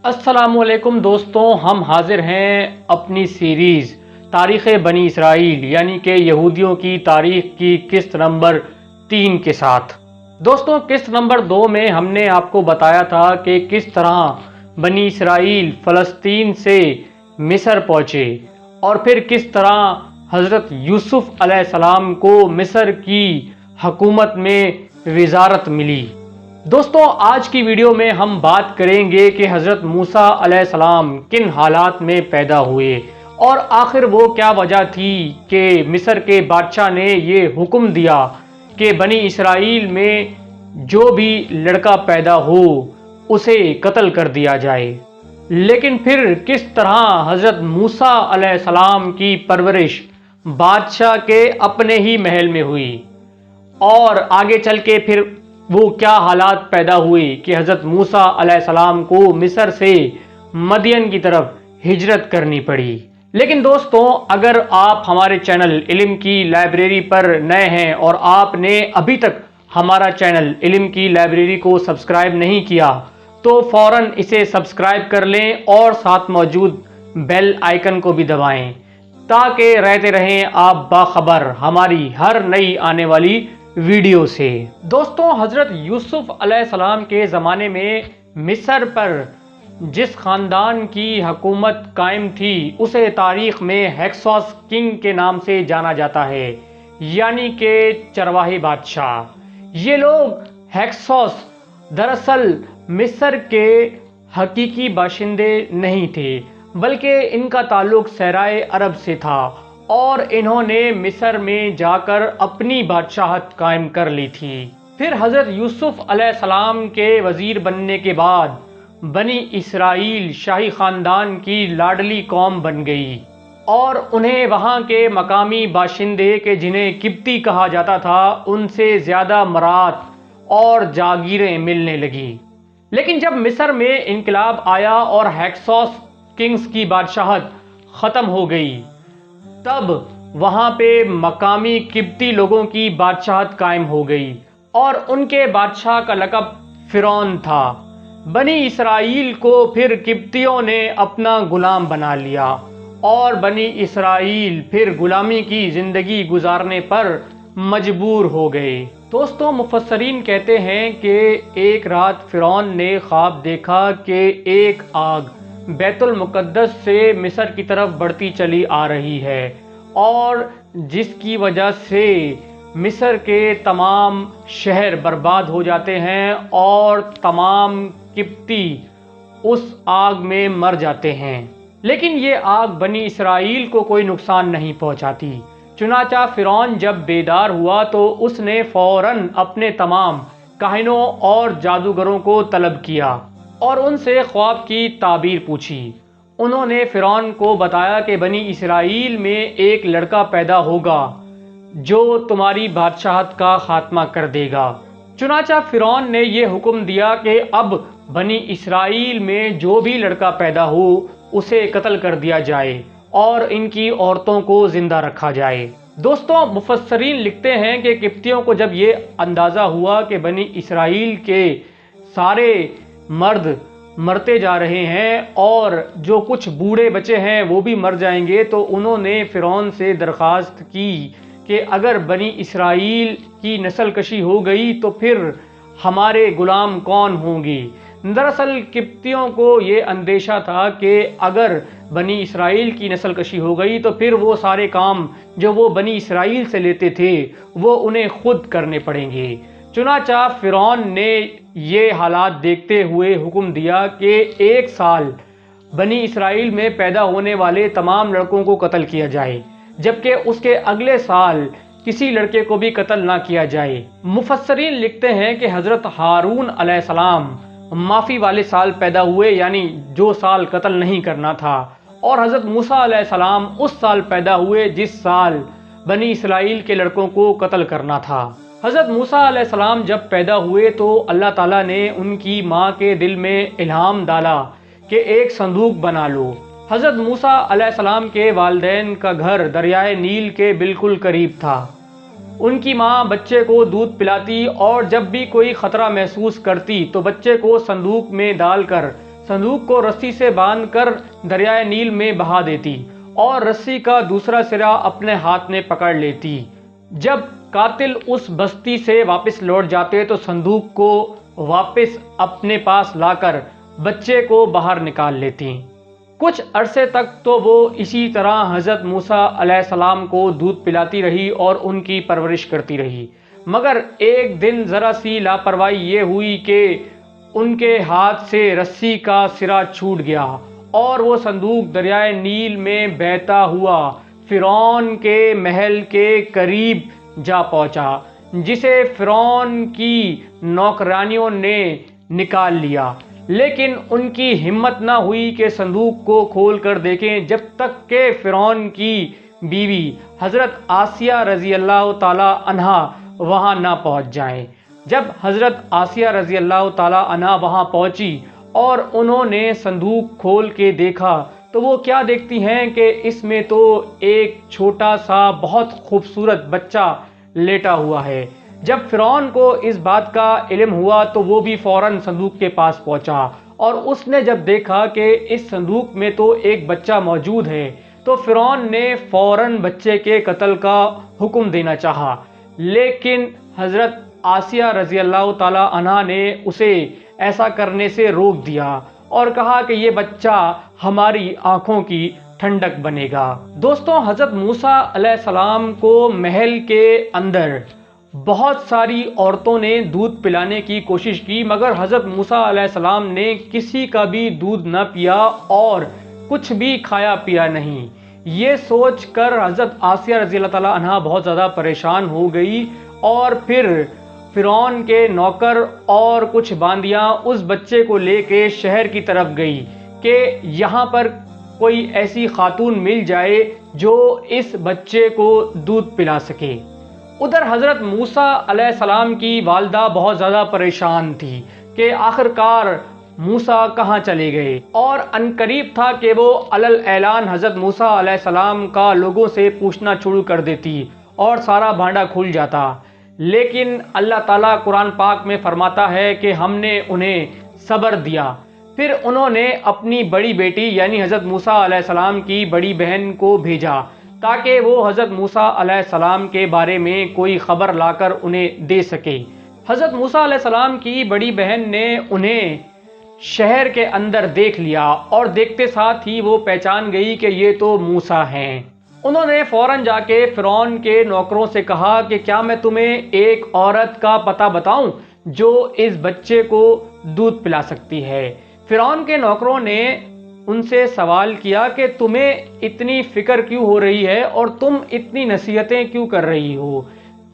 السلام علیکم دوستوں، ہم حاضر ہیں اپنی سیریز تاریخ بنی اسرائیل یعنی کہ یہودیوں کی تاریخ کی قسط نمبر 3 کے ساتھ۔ دوستوں، قسط نمبر 2 میں ہم نے آپ کو بتایا تھا کہ کس طرح بنی اسرائیل فلسطین سے مصر پہنچے اور پھر کس طرح حضرت یوسف علیہ السلام کو مصر کی حکومت میں وزارت ملی۔ دوستوں، آج کی ویڈیو میں ہم بات کریں گے کہ حضرت موسیٰ علیہ السلام کن حالات میں پیدا ہوئے اور آخر وہ کیا وجہ تھی کہ مصر کے بادشاہ نے یہ حکم دیا کہ بنی اسرائیل میں جو بھی لڑکا پیدا ہو اسے قتل کر دیا جائے۔ لیکن پھر کس طرح حضرت موسیٰ علیہ السلام کی پرورش بادشاہ کے اپنے ہی محل میں ہوئی اور آگے چل کے پھر وہ کیا حالات پیدا ہوئے کہ حضرت موسیٰ علیہ السلام کو مصر سے مدین کی طرف ہجرت کرنی پڑی۔ لیکن دوستوں، اگر آپ ہمارے چینل علم کی لائبریری پر نئے ہیں اور آپ نے ابھی تک ہمارا چینل علم کی لائبریری کو سبسکرائب نہیں کیا تو فوراً اسے سبسکرائب کر لیں اور ساتھ موجود بیل آئیکن کو بھی دبائیں تاکہ رہتے رہیں آپ باخبر ہماری ہر نئی آنے والی ویڈیو سے۔ دوستوں، حضرت یوسف علیہ السلام کے زمانے میں مصر پر جس خاندان کی حکومت قائم تھی اسے تاریخ میں ہیکسوس کنگ کے نام سے جانا جاتا ہے، یعنی کہ چرواہے بادشاہ۔ یہ لوگ ہیکسوس دراصل مصر کے حقیقی باشندے نہیں تھے بلکہ ان کا تعلق صحرائے عرب سے تھا اور انہوں نے مصر میں جا کر اپنی بادشاہت قائم کر لی تھی۔ پھر حضرت یوسف علیہ السلام کے وزیر بننے کے بعد بنی اسرائیل شاہی خاندان کی لاڈلی قوم بن گئی اور انہیں وہاں کے مقامی باشندے کہ جنہیں قبطی کہا جاتا تھا ان سے زیادہ مرات اور جاگیریں ملنے لگی۔ لیکن جب مصر میں انقلاب آیا اور ہیکسوس کنگز کی بادشاہت ختم ہو گئی تب وہاں پہ مقامی قبطی لوگوں کی بادشاہت قائم ہو گئی اور ان کے بادشاہ کا لقب فرعون تھا۔ بنی اسرائیل کو پھر قبطیوں نے اپنا غلام بنا لیا اور بنی اسرائیل پھر غلامی کی زندگی گزارنے پر مجبور ہو گئے۔ دوستوں، مفسرین کہتے ہیں کہ ایک رات فرعون نے خواب دیکھا کہ ایک آگ بیت المقدس سے مصر کی طرف بڑھتی چلی آ رہی ہے اور جس کی وجہ سے مصر کے تمام شہر برباد ہو جاتے ہیں اور تمام قبطی اس آگ میں مر جاتے ہیں، لیکن یہ آگ بنی اسرائیل کو کوئی نقصان نہیں پہنچاتی۔ چنانچہ فرعون جب بیدار ہوا تو اس نے فوراً اپنے تمام کاہنوں اور جادوگروں کو طلب کیا اور ان سے خواب کی تعبیر پوچھی۔ انہوں نے فرعون کو بتایا کہ بنی اسرائیل میں ایک لڑکا پیدا ہوگا جو تمہاری بادشاہت کا خاتمہ کر دے گا۔ چنانچہ فرعون نے یہ حکم دیا کہ اب بنی اسرائیل میں جو بھی لڑکا پیدا ہو اسے قتل کر دیا جائے اور ان کی عورتوں کو زندہ رکھا جائے۔ دوستوں، مفسرین لکھتے ہیں کہ قبطیوں کو جب یہ اندازہ ہوا کہ بنی اسرائیل کے سارے مرد مرتے جا رہے ہیں اور جو کچھ بوڑھے بچے ہیں وہ بھی مر جائیں گے تو انہوں نے فرعون سے درخواست کی کہ اگر بنی اسرائیل کی نسل کشی ہو گئی تو پھر ہمارے غلام کون ہوں گے۔ دراصل قبطیوں کو یہ اندیشہ تھا کہ اگر بنی اسرائیل کی نسل کشی ہو گئی تو پھر وہ سارے کام جو وہ بنی اسرائیل سے لیتے تھے وہ انہیں خود کرنے پڑیں گے۔ چنانچہ فرعون نے یہ حالات دیکھتے ہوئے حکم دیا کہ 1 سال بنی اسرائیل میں پیدا ہونے والے تمام لڑکوں کو قتل کیا جائے جبکہ اس کے اگلے سال کسی لڑکے کو بھی قتل نہ کیا جائے۔ مفسرین لکھتے ہیں کہ حضرت ہارون علیہ السلام معافی والے سال پیدا ہوئے، یعنی جو سال قتل نہیں کرنا تھا، اور حضرت موسیٰ علیہ السلام اس سال پیدا ہوئے جس سال بنی اسرائیل کے لڑکوں کو قتل کرنا تھا۔ حضرت موسیٰ علیہ السلام جب پیدا ہوئے تو اللہ تعالیٰ نے ان کی ماں کے دل میں الہام ڈالا کہ ایک صندوق بنا لو۔ حضرت موسیٰ علیہ السلام کے والدین کا گھر دریائے نیل کے بالکل قریب تھا۔ ان کی ماں بچے کو دودھ پلاتی اور جب بھی کوئی خطرہ محسوس کرتی تو بچے کو صندوق میں ڈال کر صندوق کو رسی سے باندھ کر دریائے نیل میں بہا دیتی اور رسی کا دوسرا سرا اپنے ہاتھ میں پکڑ لیتی۔ جب قاتل اس بستی سے واپس لوٹ جاتے تو صندوق کو واپس اپنے پاس لا کر بچے کو باہر نکال لیتی۔ کچھ عرصے تک تو وہ اسی طرح حضرت موسیٰ علیہ السلام کو دودھ پلاتی رہی اور ان کی پرورش کرتی رہی، مگر ایک دن ذرا سی لاپرواہی یہ ہوئی کہ ان کے ہاتھ سے رسی کا سرا چھوٹ گیا اور وہ صندوق دریائے نیل میں بہتا ہوا فرعون کے محل کے قریب جا پہنچا، جسے فرعون کی نوکرانیوں نے نکال لیا، لیکن ان کی ہمت نہ ہوئی کہ صندوق کو کھول کر دیکھیں جب تک کہ فرعون کی بیوی حضرت آسیہ رضی اللہ تعالی عنہا وہاں نہ پہنچ جائیں۔ جب حضرت آسیہ رضی اللہ تعالی عنہا وہاں پہنچی اور انہوں نے صندوق کھول کے دیکھا تو وہ کیا دیکھتی ہیں کہ اس میں تو ایک چھوٹا سا بہت خوبصورت بچہ لیٹا ہوا ہے۔ جب فرعون کو اس بات کا علم ہوا تو وہ بھی فوراً صندوق کے پاس پہنچا اور اس نے جب دیکھا کہ اس صندوق میں تو ایک بچہ موجود ہے تو فرعون نے فوراً بچے کے قتل کا حکم دینا چاہا، لیکن حضرت آسیہ رضی اللہ تعالی عنہا نے اسے ایسا کرنے سے روک دیا اور کہا کہ یہ بچہ ہماری آنکھوں کی ٹھنڈک بنے گا۔ دوستوں، حضرت موسیٰ علیہ السلام کو محل کے اندر بہت ساری عورتوں نے دودھ پلانے کی کوشش کی، مگر حضرت موسیٰ علیہ السلام نے کسی کا بھی دودھ نہ پیا اور کچھ بھی کھایا پیا نہیں۔ یہ سوچ کر حضرت آسیہ رضی اللہ تعالیٰ عنہا بہت زیادہ پریشان ہو گئی اور پھر فرعون کے نوکر اور کچھ باندیاں اس بچے کو لے کے شہر کی طرف گئی کہ یہاں پر کوئی ایسی خاتون مل جائے جو اس بچے کو دودھ پلا سکے۔ ادھر حضرت موسیٰ علیہ السلام کی والدہ بہت زیادہ پریشان تھی کہ آخرکار موسیٰ کہاں چلے گئے، اور عنقریب تھا کہ وہ علل اعلان حضرت موسیٰ علیہ السلام کا لوگوں سے پوچھنا شروع کر دیتی اور سارا بھانڈا کھل جاتا۔ لیکن اللہ تعالیٰ قرآن پاک میں فرماتا ہے کہ ہم نے انہیں صبر دیا۔ پھر انہوں نے اپنی بڑی بیٹی یعنی حضرت موسیٰ علیہ السلام کی بڑی بہن کو بھیجا تاکہ وہ حضرت موسیٰ علیہ السلام کے بارے میں کوئی خبر لا کر انہیں دے سکے۔ حضرت موسیٰ علیہ السلام کی بڑی بہن نے انہیں شہر کے اندر دیکھ لیا اور دیکھتے ساتھ ہی وہ پہچان گئی کہ یہ تو موسیٰ ہیں۔ انہوں نے فوراً جا کے فرعون کے نوکروں سے کہا کہ کیا میں تمہیں ایک عورت کا پتہ بتاؤں جو اس بچے کو دودھ پلا سکتی ہے؟ فرعون کے نوکروں نے ان سے سوال کیا کہ تمہیں اتنی فکر کیوں ہو رہی ہے اور تم اتنی نصیحتیں کیوں کر رہی ہو؟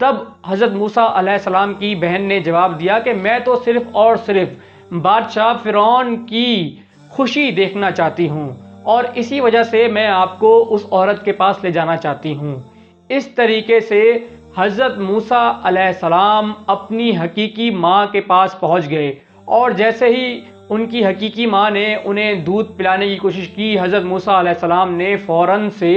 تب حضرت موسیٰ علیہ السلام کی بہن نے جواب دیا کہ میں تو صرف اور صرف بادشاہ فرعون کی خوشی دیکھنا چاہتی ہوں اور اسی وجہ سے میں آپ کو اس عورت کے پاس لے جانا چاہتی ہوں۔ اس طریقے سے حضرت موسیٰ علیہ السلام اپنی حقیقی ماں کے پاس پہنچ گئے اور جیسے ہی ان کی حقیقی ماں نے انہیں دودھ پلانے کی کوشش کی، حضرت موسیٰ علیہ السلام نے فوراً سے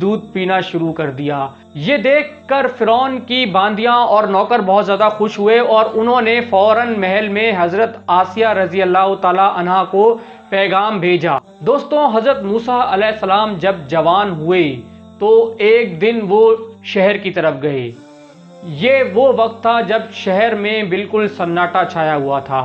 دودھ پینا شروع کر دیا۔ یہ دیکھ کر فرعون کی باندیاں اور نوکر بہت زیادہ خوش ہوئے اور انہوں نے فوراً محل میں حضرت آسیہ رضی اللہ تعالی عنہا کو پیغام بھیجا۔ دوستوں، حضرت موسیٰ علیہ السلام جب جوان ہوئے تو ایک دن وہ شہر کی طرف گئے۔ یہ وہ وقت تھا جب شہر میں بالکل سناٹا چھایا ہوا تھا۔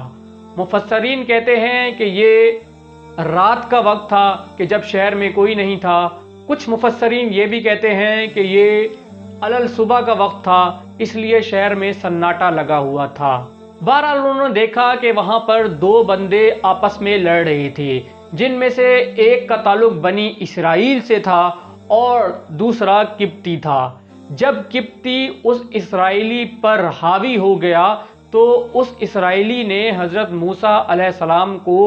مفسرین کہتے ہیں کہ یہ رات کا وقت تھا کہ جب شہر میں کوئی نہیں تھا۔ کچھ مفسرین یہ بھی کہتے ہیں کہ یہ علل صبح کا وقت تھا، اس لیے شہر میں سناٹا لگا ہوا تھا۔ بہرحال انہوں نے دیکھا کہ وہاں پر دو بندے آپس میں لڑ رہے تھے، جن میں سے ایک کا تعلق بنی اسرائیل سے تھا اور دوسرا قبطی تھا۔ جب قبطی اس اسرائیلی پر حاوی ہو گیا تو اس اسرائیلی نے حضرت موسیٰ علیہ السلام کو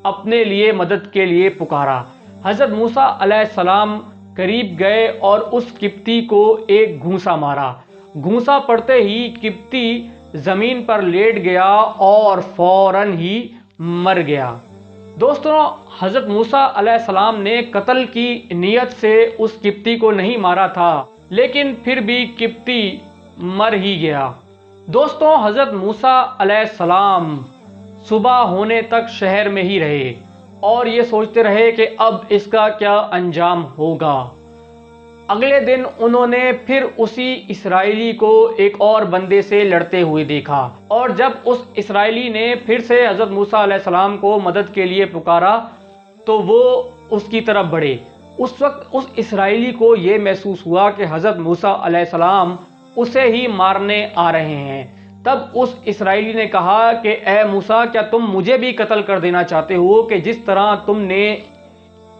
اپنے لیے مدد کے لیے پکارا۔ حضرت موسیٰ علیہ السلام قریب گئے اور اس قبطی کو ایک گھونسا مارا۔ گھونسا پڑتے ہی قبطی زمین پر لیٹ گیا اور فوراً ہی مر گیا۔ دوستوں، حضرت موسیٰ علیہ السلام نے قتل کی نیت سے اس قبطی کو نہیں مارا تھا، لیکن پھر بھی قبطی مر ہی گیا۔ دوستوں، حضرت موسیٰ علیہ السلام صبح ہونے تک شہر میں ہی رہے اور یہ سوچتے رہے کہ اب اس کا کیا انجام ہوگا۔ اگلے دن انہوں نے پھر اسی اسرائیلی کو ایک اور بندے سے لڑتے ہوئے دیکھا، اور جب اس اسرائیلی نے پھر سے حضرت موسیٰ علیہ السلام کو مدد کے لیے پکارا تو وہ اس کی طرف بڑھے۔ اس وقت اس اسرائیلی کو یہ محسوس ہوا کہ حضرت موسیٰ علیہ السلام اسے ہی مارنے آ رہے ہیں۔ تب اس اسرائیلی نے کہا کہ اے موسیٰ، کیا تم مجھے بھی قتل کر دینا چاہتے ہو کہ جس طرح تم نے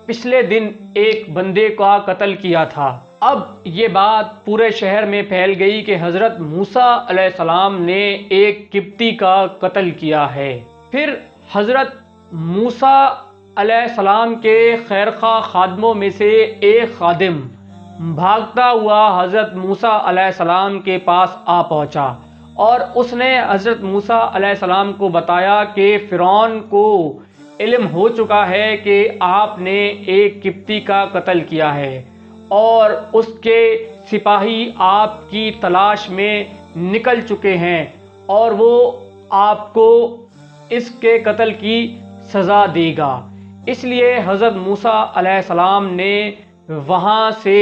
پچھلے دن ایک بندے کا قتل کیا تھا؟ اب یہ بات پورے شہر میں پھیل گئی کہ حضرت موسیٰ علیہ السلام نے ایک قبطی کا قتل کیا ہے۔ پھر حضرت موسیٰ علیہ السلام کے خیرخواہ خادموں میں سے ایک خادم بھاگتا ہوا حضرت موسیٰ علیہ السلام کے پاس آ پہنچا، اور اس نے حضرت موسیٰ علیہ السلام کو بتایا کہ فرعون کو علم ہو چکا ہے کہ آپ نے ایک قبطی کا قتل کیا ہے، اور اس کے سپاہی آپ کی تلاش میں نکل چکے ہیں، اور وہ آپ کو اس کے قتل کی سزا دے گا۔ اس لیے حضرت موسیٰ علیہ السلام نے وہاں سے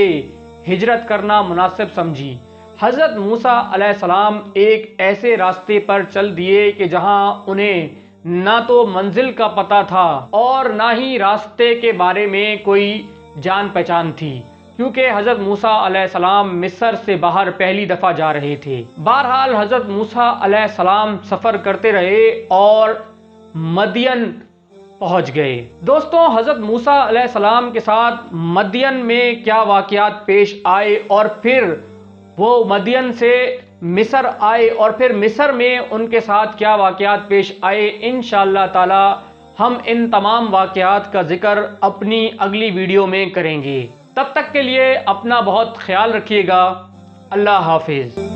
ہجرت کرنا مناسب سمجھی۔ حضرت موسیٰ علیہ السلام ایک ایسے راستے پر چل دیے کہ جہاں انہیں نہ تو منزل کا پتہ تھا اور نہ ہی راستے کے بارے میں کوئی جان پہچان تھی، کیونکہ حضرت موسیٰ علیہ السلام مصر سے باہر پہلی دفعہ جا رہے تھے۔ بہرحال حضرت موسیٰ علیہ السلام سفر کرتے رہے اور مدین پہنچ گئے۔ دوستوں، حضرت موسیٰ علیہ السلام کے ساتھ مدین میں کیا واقعات پیش آئے، اور پھر وہ مدین سے مصر آئے، اور پھر مصر میں ان کے ساتھ کیا واقعات پیش آئے، انشاءاللہ تعالی ہم ان تمام واقعات کا ذکر اپنی اگلی ویڈیو میں کریں گے۔ تب تک کے لیے اپنا بہت خیال رکھیے گا۔ اللہ حافظ۔